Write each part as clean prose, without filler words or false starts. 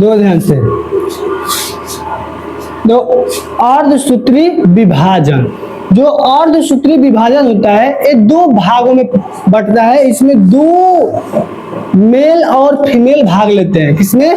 दो ध्यान से, दो अर्धसूत्री विभाजन। जो अर्धसूत्री विभाजन होता है ये दो भागों में बंटता है। इसमें दो मेल और फीमेल भाग लेते हैं। किसमें?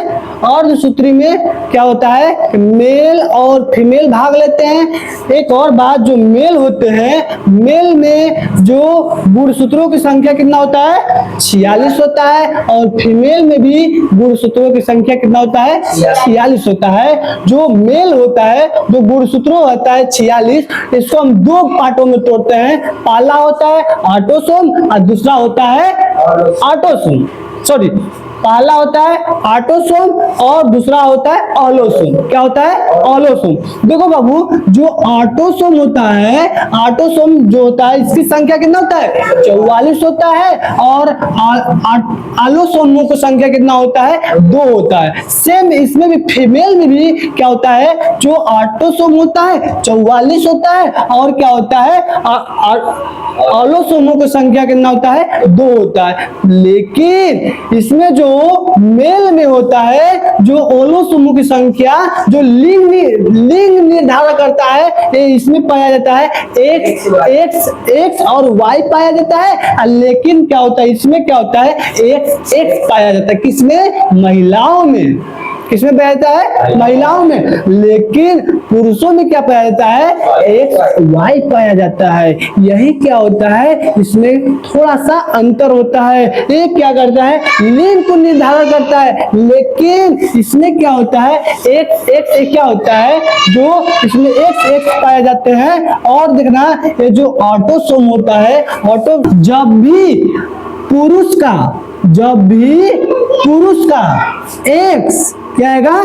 अर्धसूत्री में क्या होता है, मेल और फीमेल भाग लेते हैं। एक और बात, जो मेल होते हैं, मेल में जो गुणसूत्रों की संख्या कितना होता है, 46 होता है। और फीमेल में भी गुणसूत्रों की संख्या कितना होता है, 46 होता है। जो मेल होता है, जो गुणसूत्रों होता है 46, इसको हम दो पार्टों में तोड़ते हैं। पहला होता है ऑटोसोम और दूसरा होता है ऑटोसोम, सॉरी, पहला होता है ऑटोसोम और दूसरा होता है ऑलोसोम। क्या होता है? ऑलोसोम। देखो बाबू, जो ऑटोसोम होता है, ऑटोसोम जो होता है इसकी संख्या कितना होता है, 44 होता है। और ऑलोसोमों की संख्या कितना होता है, 2 होता है। सेम इसमें भी फीमेल में भी क्या होता है, जो ऑटोसोम होता है 44 होता है। और क्या होता है, ऑलोसोमों की संख्या कितना होता है, 2 होता है। लेकिन इसमें जो मेल में होता है, जो ऑलोसोमों की संख्या जो लिंग निर्धारण करता है, ये इसमें पाया जाता है एक्स और वाई पाया जाता है। लेकिन क्या होता है, इसमें क्या होता है, एक्स पाया जाता है। किसमें? महिलाओं में। किसमें पाया जाता है? महिलाओं में। लेकिन पुरुषों में क्या पाया जाता है, एक्स वाई पाया जाता है। यही क्या होता है, इसमें थोड़ा सा अंतर होता है। ये क्या करता है, लिंग को निर्धारण करता है। लेकिन इसमें क्या होता है, एक्स क्या होता है, जो इसमें एक्स पाए जाते हैं। और देखना, ये जो ऑटोसोम होता है, ऑटो जब भी पुरुष का एक्स क्या आएगा,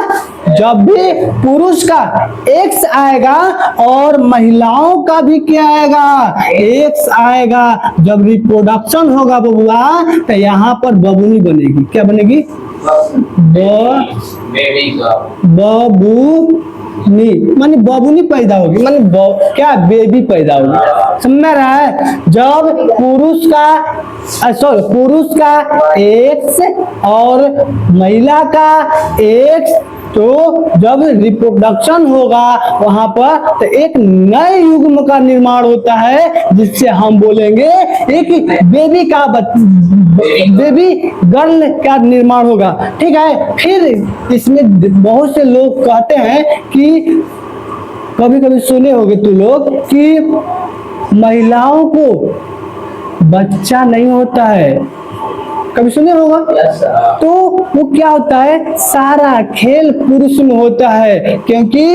जब भी पुरुष का एक्स आएगा और महिलाओं का भी क्या आएगा, एक्स आएगा। जब रिप्रोडक्शन होगा बबुआ, तो यहाँ पर बबूनी बनेगी। क्या बनेगी? बबूनी, मानी बबूनी पैदा होगी, मानी क्या, बेबी पैदा होगी। समझ रहा है? जब पुरुष का एक्स और महिला का एक्स, तो जब रिप्रोडक्शन होगा वहां पर, तो एक नए युग्म का निर्माण होता है, जिससे हम बोलेंगे एक बेबी गर्ल का निर्माण होगा। ठीक है। फिर इसमें बहुत से लोग कहते हैं कि कभी कभी सुने होंगे तू लोग कि महिलाओं को बच्चा नहीं होता है, कभी सुने होगा। तो वो क्या होता है, सारा खेल पुरुष में होता है। क्योंकि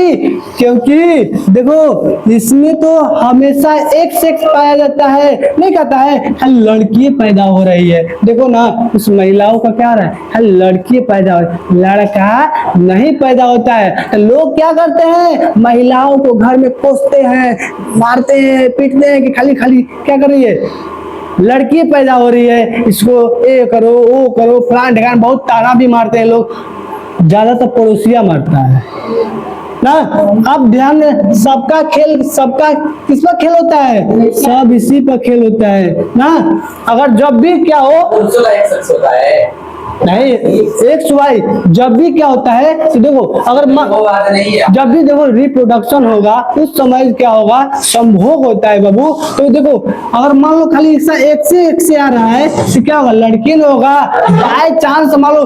देखो, इसमें तो हमेशा एक्स पाया जाता है, नहीं कहता है लड़की पैदा हो रही है। देखो ना, उस महिलाओं का क्या हो रहा है, लड़की पैदा हो रही है, लड़का नहीं पैदा होता है। तो लोग क्या करते हैं, महिलाओं को घर में कोसते हैं, मारते हैं, पीटते हैं कि खाली क्या कर रही है, लड़की पैदा हो रही है, इसको ये करो वो करो, फलान ढिकान, बहुत ताना भी मारते हैं लोग। ज्यादातर पड़ोसिया मारता है ना। अब ध्यान, सबका किस पर खेल होता है, सब इसी पर खेल होता है ना। अगर जब भी क्या हो, नहीं एक्स वाई, जब भी क्या होता है, तो देखो अगर जब भी देखो रिप्रोडक्शन होगा, उस समय क्या होगा, संभोग होता है बाबू। तो देखो, अगर मान लो खाली एक से आ रहा है, तो क्या होगा, लड़की नहीं होगा। बाय चांस मान लो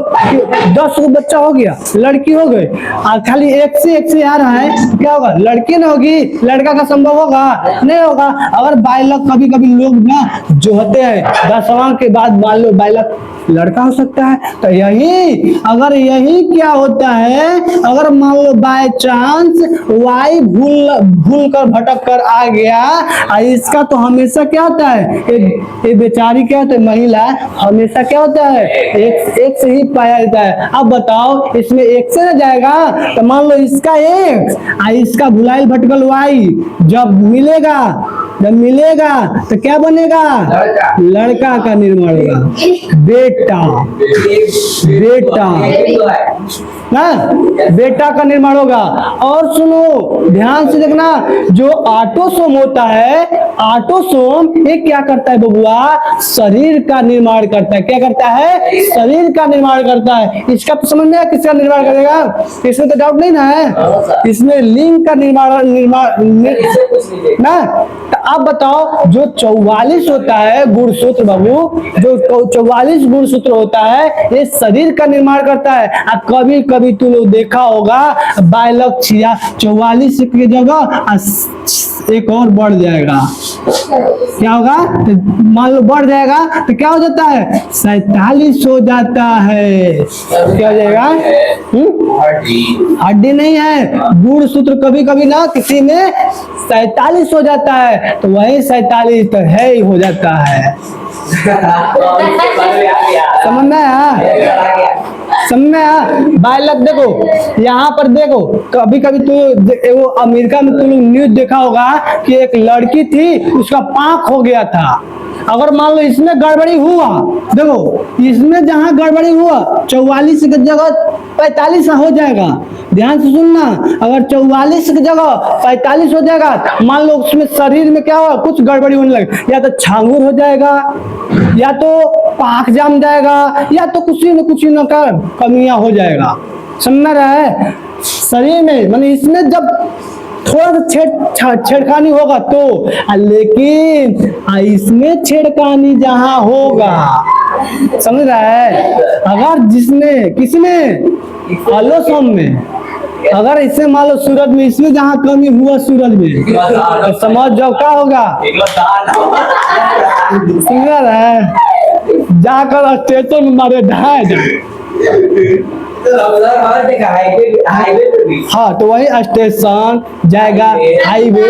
10 को बच्चा हो गया, लड़की हो गई, और खाली एक से आ रहा है, तो क्या होगा, लड़की नहीं होगी, लड़का का संभव होगा, नहीं होगा। अगर बाय लक कभी लोग ना जो होते हैं 10वां के बाद मान लो बाय लक लड़का हो सकता है। तो यही क्या होता है, अगर मान लो बाय चांस वाई भूल कर भटक कर आ गया, इसका तो हमेशा क्या होता है, ये बेचारी क्या होता है, महिला हमेशा क्या होता है, एक से ही पाया जाता है। अब बताओ, इसमें एक से न जाएगा, तो मान लो इसका एक, इसका भुलाइल भटकल वाई, जब मिलेगा तो क्या बनेगा, लड़का का निर्माण होगा, बेटा। ना, बेटा का निर्माण होगा। और सुनो ध्यान से देखना, जो ऑटोसोम होता है, ऑटोसोम ये क्या करता है बबुआ, शरीर का निर्माण करता है। क्या करता है, शरीर का निर्माण करता है। इसका तो समझ में आया किसका निर्माण करेगा, इसमें तो डाउट नहीं ना है, इसमें लिंग का निर्माण ना। तो अब बताओ, जो 44 होता है गुणसूत्र बाबू, जो 44 गुणसूत्र होता है, ये शरीर का निर्माण करता है। अब कभी कभी तू लोग देखा होगा बालक 44 की जगह एक और बढ़ जाएगा, क्या होगा, मान लो बढ़ जाएगा तो क्या हो जाता है, 47 हो जाता है। क्या हो जाएगा, हड्डी नहीं है, गुणसूत्र कभी कभी ना किसी में 47 हो जाता है, तो वही 47 तो है ही हो जाता है। समझ में आया, समझ में आया। बालक देखो, यहाँ पर देखो, कभी कभी तू वो अमेरिका में तू न्यूज देखा होगा कि एक लड़की थी, उसका पाँख हो गया था। अगर मान लो इसमें गड़बड़ी हुआ, देखो इसमें जहां गड़बड़ी हुआ 44 की जगह 45 हो जाएगा। ध्यान से सुनना, अगर 44 की जगह 45 हो जाएगा, मान लो उसमें शरीर में क्या होगा, कुछ गड़बड़ी होने लगे, या तो छांगुर हो जाएगा, या तो पाक जम जाएगा, या तो कुछ न का कमियां हो जाएगा। समझ रहा है, शरीर में माने इसमें जब थोड़ा सा छेड़खानी होगा तो, लेकिन इसमें छेड़खानी जहां होगा, समझ रहा है, अगर जिसमें किसमें ऑटोसोम में, अगर इससे मान लो सूरज में, इसमें जहां कमी हुआ सूरज में, तो समझ जाओ क्या होगा, सिंगल है, जाकर स्टेशन में मारे ढाई जाए। हाँ, तो वही स्टेशन जाएगा, हाईवे,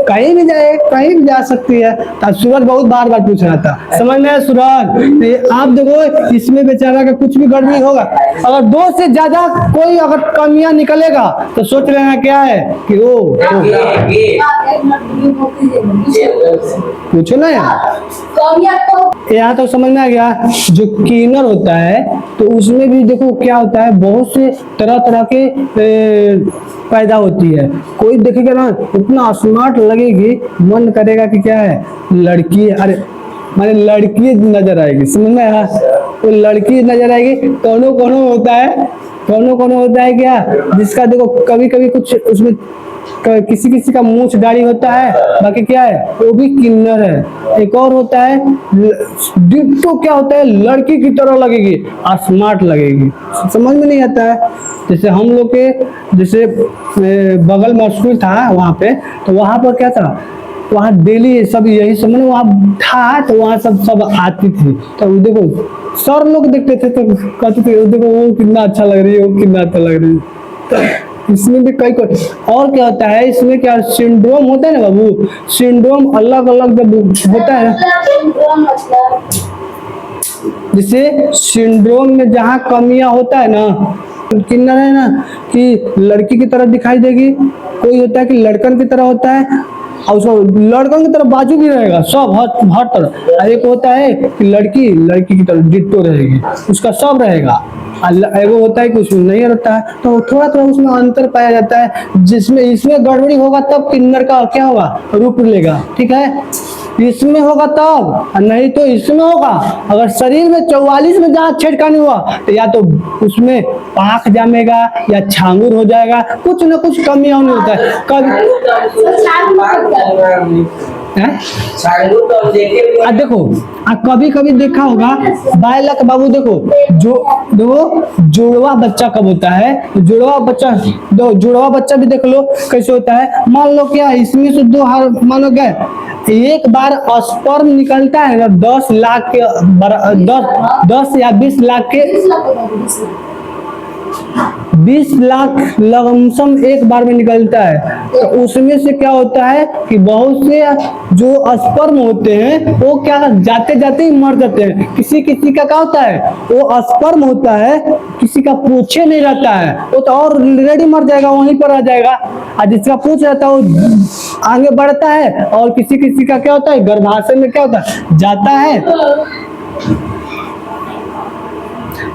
कहीं भी जाए, कहीं भी जा सकती है। तो सूरज बहुत बार बार पूछ रहा था, समझ में सूरज, आप देखो इसमें बेचारा का कुछ भी गड़बड़ी होगा, अगर 2 से ज्यादा कोई अगर कमियां निकलेगा तो सोच लेना क्या है कि वो पूछो ना यार, यहाँ तो समझ में आ गया। जो क्लीनर होता है तो उसमें भी देखो क्या होता है, बहुत से तरह तरह के पैदा होती है। कोई देखेगा ना इतना स्मार्ट लगेगी, मन करेगा कि क्या है, लड़की, अरे माने लड़की नजर आएगी। समझ में आया, तो लड़की नजर आएगी। कोनो कोनो होता है, कोनो कोनो होता है क्या, जिसका देखो कभी कभी कुछ उसमें किसी किसी का मूंछ दाढ़ी होता है, बाकी क्या है वो भी किन्नर है। एक और होता है डिट्टो, क्या होता है, लड़की की तरह लगेगी, स्मार्ट लगेगी। समझ में नहीं आता है। जैसे हम लोग के, जैसे बगल में स्कूल था वहाँ पे, तो वहाँ पर क्या था, वहाँ डेली सब यही समझ, वहाँ था तो वहाँ सब आती थी, तो देखो सर लोग देखते थे तो कहते थे देखो वो कितना अच्छा लग रही है, वो कितना अच्छा लग रही है। इसमें भी कई और क्या होता है, इसमें क्या सिंड्रोम होता है ना बाबू, सिंड्रोम अलग अलग जब होता है, जैसे सिंड्रोम में जहाँ कमियां होता है ना, किन्नर है ना कि लड़की की तरह दिखाई देगी, कोई होता है कि लड़कन की तरह होता है, और उसको लड़कों की तरफ बाजू भी रहेगा, सब हर तरफ। एक होता है कि लड़की की तरफ डिट्टो रहेगी, उसका सब रहेगा। एगो होता है कि उसमें नहीं रहता है, तो थोड़ा थोड़ा उसमें अंतर पाया जाता है। जिसमें इसमें गड़बड़ी होगा तब किन्नर का क्या होगा, रूप लेगा। ठीक है, इसमें होगा तब, नहीं तो इसमें होगा। अगर शरीर में 44 में जहाँ छेड़खानी हुआ तो या तो उसमें पाक जामेगा या छांगुर हो जाएगा, कुछ न कुछ कमी होने होता है। देखो कभी कभी देखा होगा बालक बाबू, देखो जुड़वा बच्चा कब होता है, जुड़वा बच्चा भी देख लो कैसे होता है। मान लो क्या इसमें से 2 हार मानो गए, एक बार स्पर्म निकलता है ना 10 लाख के 10 या 20 लाख के 20 लाख लमसम एक बार में निकलता है। तो उसमें से क्या होता है कि बहुत से जो स्पर्म होते हैं वो क्या जाते जाते ही मर जाते हैं। किसी किसी का क्या होता है, वो स्पर्म होता है, किसी का पूछे नहीं रहता है, वो तो और रेडी मर जाएगा, वहीं पर आ जाएगा। और जिसका पूछ रहता है वो आगे बढ़ता है, और किसी किसी का क्या होता है गर्भाशय में क्या होता है, जाता है।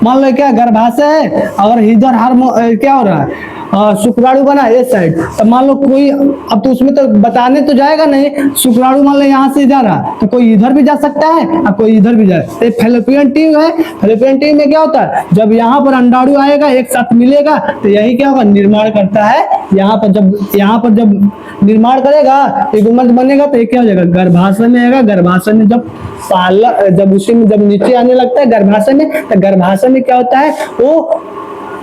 मान लो क्या गर्भाशय है, अगर इधर क्या हो रहा है, शुक्राणु बना इस साइड, तो मान लो कोई, अब तो उसमें तो बताने तो जाएगा नहीं, शुक्राणु मान लो यहाँ से जा रहा है तो कोई इधर भी जा सकता है और कोई इधर भी जाए। तो फैलोपियन ट्यूब है, फैलोपियन ट्यूब में क्या होता है, जब यहाँ पर अंडाणु आएगा एक साथ मिलेगा तो यही क्या होगा, निर्माण करता है। यहाँ पर जब निर्माण करेगा, एक उम्मत बनेगा तो ये क्या हो जाएगा, गर्भाशय में आएगा। गर्भाशय में जब उसी में जब नीचे आने लगता है गर्भाशय में, तो गर्भाशय में क्या होता है, वो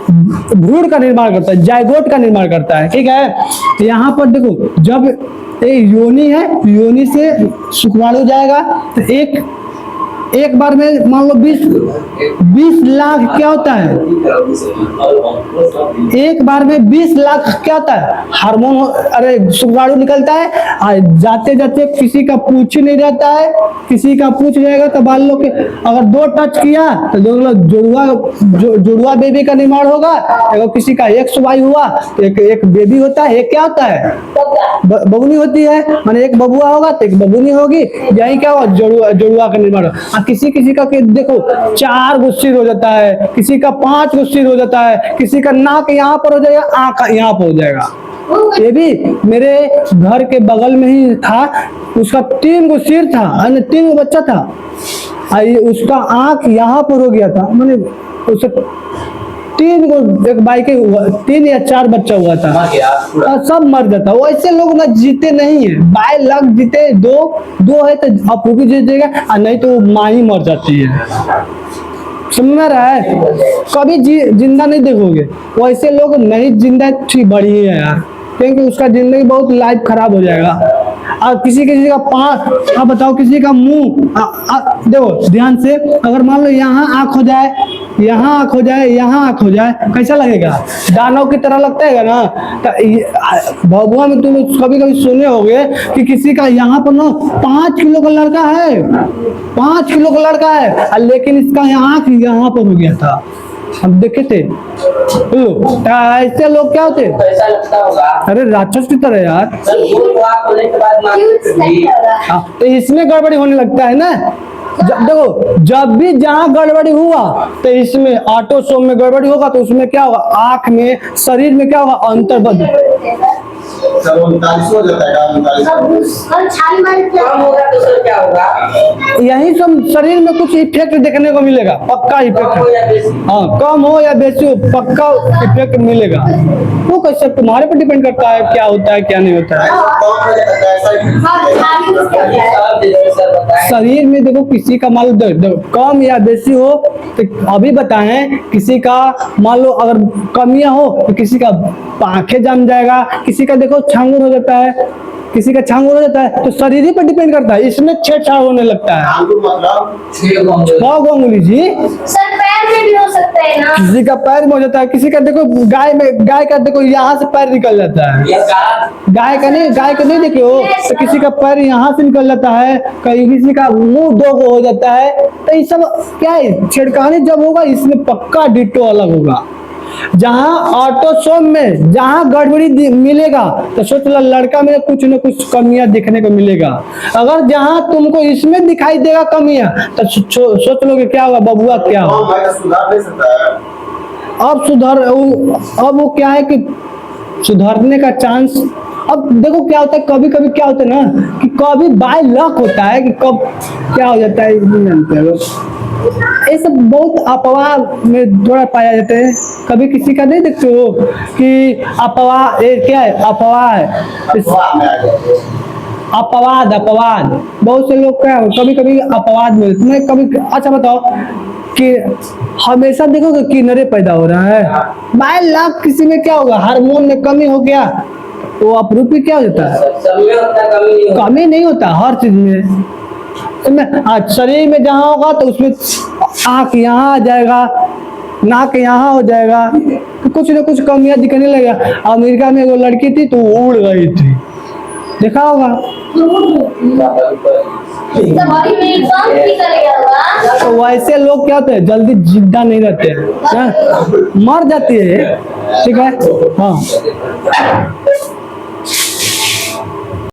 भ्रूण का निर्माण करता है, जायगोट का निर्माण करता है। ठीक है, तो यहाँ पर देखो, जब ये योनि है, योनि से शुक्राणु जाएगा तो एक बार में मान लो 20 लाख क्या होता है, एक बार में 20 लाख क्या होता है, हार्मोन, अरे शुक्राणु निकलता है। जाते जाते किसी का पूछ नहीं रहता है, किसी का पूछ रहेगा तो मान लो कि अगर 2 टच किया तो जुड़वा बेबी का निर्माण होगा। अगर किसी का XY हुआ तो एक बेबी होता है, एक क्या होता है, बबुनी होती है, माने एक बबुआ होगा तो एक बबुनी होगी, यही क्या होगा, जुड़वा का निर्माण होगा। किसी का देखो 4 गो सिर हो जाता है, किसी का 5 गो सिर हो जाता है, किसी का नाक यहाँ पर हो जाएगा, आंख यहाँ पर हो जाएगा। ये भी मेरे घर के बगल में ही था, उसका 3 गो सिर था, 3 गो बच्चा था, उसका आंख यहाँ पर हो गया था, मैंने उसे 3 गो, एक बाइक 3 या 4 बच्चा हुआ था, सब मर जाता। वैसे लोग ना जीते नहीं है, बाय लक जीते, दो है तो अपूर्वी जीतेगा, और नहीं तो माँ ही मर जाती है। समझ में रहा है, कभी जिंदा नहीं देखोगे। वैसे लोग नहीं जिंदा ठीक बड़ी है यार, क्योंकि उसका जिंदगी बहुत लाइफ खराब हो जाएगा। और किसी का पाँव, आप बताओ, किसी का मुंह, देखो ध्यान से, अगर मान लो यहाँ आंख हो जाए, यहाँ आंख हो जाए, यहाँ आंख हो जाए, कैसा लगेगा, दानव की तरह लगता है ना। तो भगवा में तुम कभी कभी सुने होंगे कि किसी का यहाँ पर ना 5 किलो का लड़का है, 5 किलो का लड़का है, लेकिन इसका आंख यहाँ पर हो गया था, हम देखे थे। ऐसे लोग क्या होते, कैसा लगता होगा, अरे राक्षस की तरह यार। तो इसमें गड़बड़ी होने लगता है ना। देखो, जब भी जहां गड़बड़ी हुआ तो इसमें ऑटोसोम में गड़बड़ी होगा, तो उसमें क्या होगा, आंख में, शरीर में क्या होगा, अंतर बदल, क्या होगा, यही सब शरीर में कुछ इफेक्ट देखने को मिलेगा, पक्का इफेक्ट। हाँ, कम हो या बेसी हो, पक्का इफेक्ट मिलेगा। वो कैसे तुम्हारे पर डिपेंड करता है, क्या होता है क्या नहीं होता है। शरीर में देखो, किसी का मान लो कम या बेसी हो तो अभी बताएं, किसी का मान लो अगर कमियां हो तो किसी का आंखें जम जाएगा, किसी का देखो छांगुर हो जाता है, किसी का छांगुर हो जाता है, तो शरीर ही पर डिपेंड करता है। इसमें छेड़छाड़ होने लगता है। अंगुली जी, सर पैर में भी हो सकता है ना, किसी का पैर में हो जाता है, किसी का देखो गाय का देखो यहाँ से पैर निकल जाता है, गाय का नहीं देखो, तो किसी का पैर यहाँ से निकल जाता है, कहीं किसी का मुंह 2 गो हो जाता है। तो ये सब क्या है, छेड़खानी जब होगा इसमें पक्का डिट्टो अलग होगा। जहां ऑटोसोम में जहां गड़बड़ी मिलेगा तो सोच लो लड़का में कुछ न कुछ कमियां दिखने को मिलेगा। अगर जहां तुमको इसमें दिखाई देगा कमियां तो सोच लो कि क्या होगा, बबुआ क्या होगा। अब वो क्या है कि सुधरने का चांस, अब देखो क्या होता है, कभी कभी क्या होता है ना कि कभी बाय लक होता है कि कब क्या हो जाता है नहीं जानते हो। ये सब बहुत अफवाह में थोड़ा पाया जाता है। कभी किसी का नहीं देखते हो कि अफवाह, ये क्या है, अफवाह है, अपवाद। बहुत से लोग क्या कभी कभी अपवाद में, तुम्हें कभी, अच्छा बताओ कि हमेशा देखोगे किन्नरे पैदा हो रहा है, बाय लक किसी में क्या होगा, हार्मोन में कमी हो गया, वो अपरूपी क्या हो जाता है, कमी नहीं होता हर चीज में। शरीर में जहां होगा तो उसमें आंख यहाँ आ जाएगा, नाक यहाँ हो जाएगा, तो कुछ न कुछ कमियां दिखने लगेगा। अमेरिका में वो लड़की थी तो उड़ गई थी, देखा होगा। तो वैसे लोग क्या होते हैं, जल्दी जिंदा नहीं रहते हैं, मर जाती है। ठीक है, हाँ।